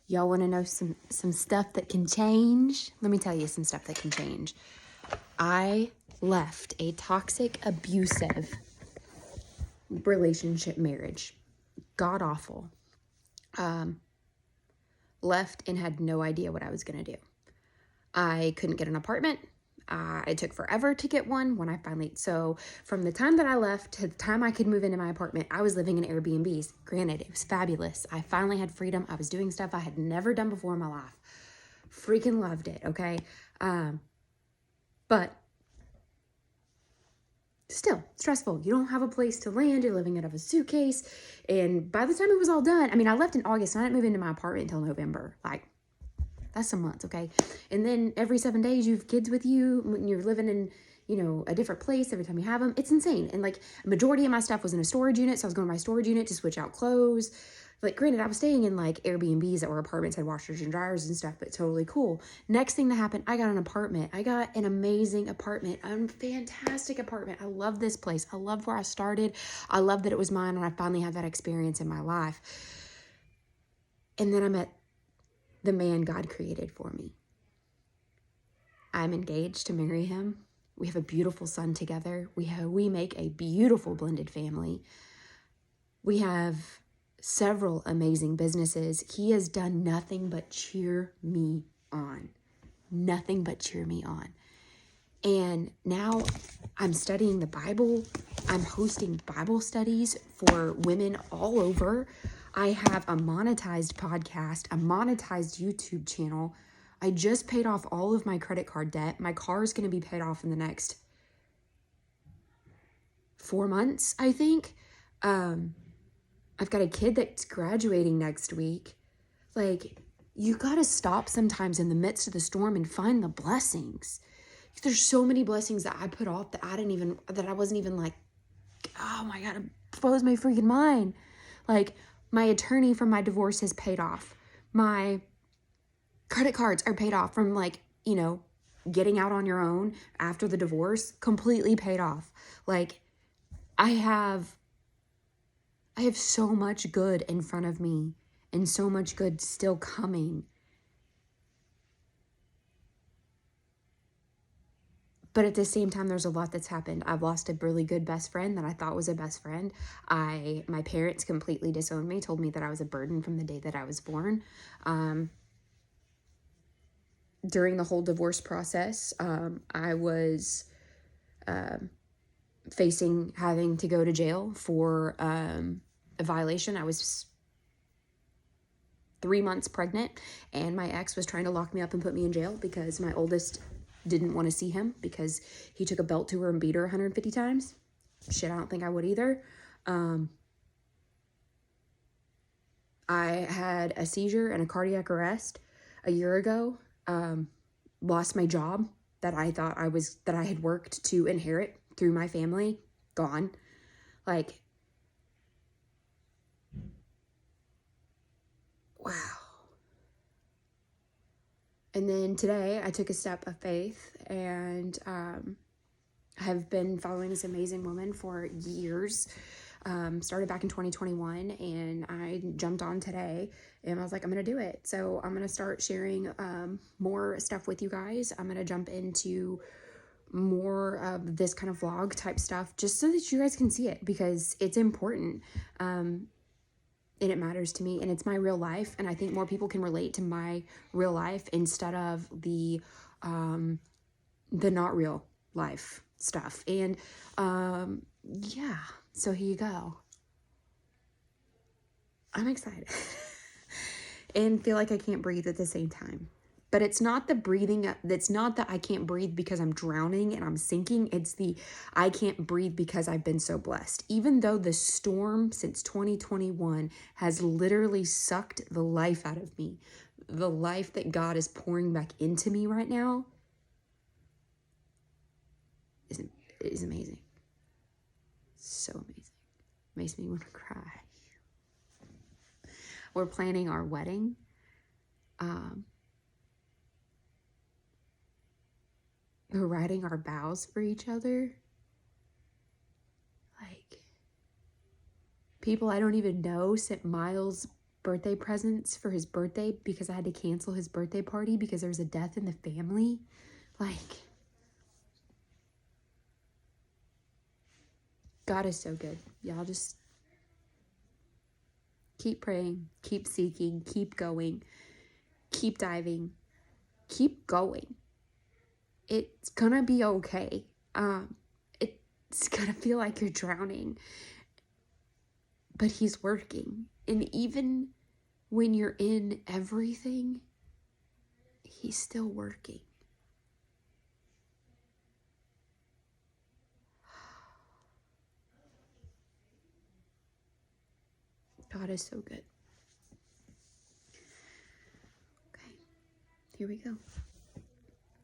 Y'all want to know some stuff that can change? Let me tell you some stuff that can change. I left a toxic, abusive relationship, marriage. God awful. Left and had no idea what I was going to do. I couldn't get an apartment. It took forever to get one when I finally... So from the time that I left to the time I could move into my apartment, I was living in Airbnbs. Granted, it was fabulous. I finally had freedom. I was doing stuff I had never done before in my life. Freaking loved it, okay? But still stressful. You don't have a place to land. You're living out of a suitcase. And by the time it was all done, I mean, I left in August and I didn't move into my apartment until November. Like, that's some months, okay? And then every 7 days you have kids with you when you're living in, a different place every time you have them. It's insane. And like a majority of my stuff was in a storage unit. So I was going to my storage unit to switch out clothes. Like, granted, I was staying in like Airbnbs that were apartments, had washers and dryers and stuff, but totally cool. Next thing that happened, I got an apartment. I got an amazing apartment, a fantastic apartment. I love this place. I loved where I started. I love that it was mine and I finally had that experience in my life. And then I met the man God created for me. I'm engaged to marry him. We have a beautiful son together. We make a beautiful blended family. We have several amazing businesses. He has done nothing but cheer me on. Nothing but cheer me on. And now I'm studying the Bible. I'm hosting Bible studies for women all over. I have a monetized podcast, a monetized YouTube channel. I just paid off all of my credit card debt. My car is going to be paid off in the next 4 months, I think. I've got a kid that's graduating next week. Like, you got to stop sometimes in the midst of the storm and find the blessings. There's so many blessings that I put off that I wasn't even like, oh my God, it blows my freaking mind. Like, my attorney from my divorce has paid off. My credit cards are paid off from getting out on your own after the divorce, completely paid off. Like, I have so much good in front of me and so much good still coming. But at the same time, there's a lot that's happened. I've lost a really good best friend that I thought was a best friend. My parents completely disowned me, told me that I was a burden from the day that I was born. During the whole divorce process, I was facing having to go to jail for a violation. I was 3 months pregnant, and my ex was trying to lock me up and put me in jail because my oldest didn't want to see him because he took a belt to her and beat her 150 times. Shit, I don't think I would either. I had a seizure and a cardiac arrest a year ago. Lost my job that I thought that I had worked to inherit through my family. Gone. Like, wow. And then today I took a step of faith and have been following this amazing woman for years. Started back in 2021 and I jumped on today and I was like, I'm going to do it. So I'm going to start sharing more stuff with you guys. I'm going to jump into more of this kind of vlog type stuff just so that you guys can see it because it's important. And it matters to me and it's my real life. And I think more people can relate to my real life instead of the not real life stuff. And yeah, so here you go. I'm excited and feel like I can't breathe at the same time. But it's not the breathing. It's not that I can't breathe because I'm drowning and I'm sinking. It's the I can't breathe because I've been so blessed. Even though the storm since 2021 has literally sucked the life out of me, the life that God is pouring back into me right now is amazing. So amazing. Makes me want to cry. We're planning our wedding. We're writing our vows for each other. Like, people I don't even know sent miles birthday presents for his birthday because I had to cancel his birthday party because there was a death in the family. Like, God is so good. Y'all just keep praying, keep seeking, keep going, keep diving, keep going. It's gonna be okay. It's gonna feel like you're drowning, but he's working. And even when you're in everything, he's still working. God is so good. Okay, here we go.